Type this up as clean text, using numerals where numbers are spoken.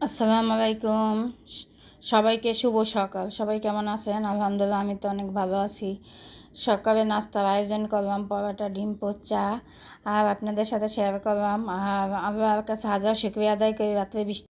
আসসালামু আলাইকুম। সবাইকে শুভ সকাল। সবাই কেমন আছেন? আলহামদুলিল্লাহ, আমি তো অনেক ভালো আছি। সকালে নাস্তার আয়োজন করলাম পরোটা, ডিম পোচ, চা, আর আপনাদের সাথে শেয়ার করলাম। আর আল্লাহর কাছে হাজার শুকরিয়া আদায় করি রাত্রে বৃষ্টি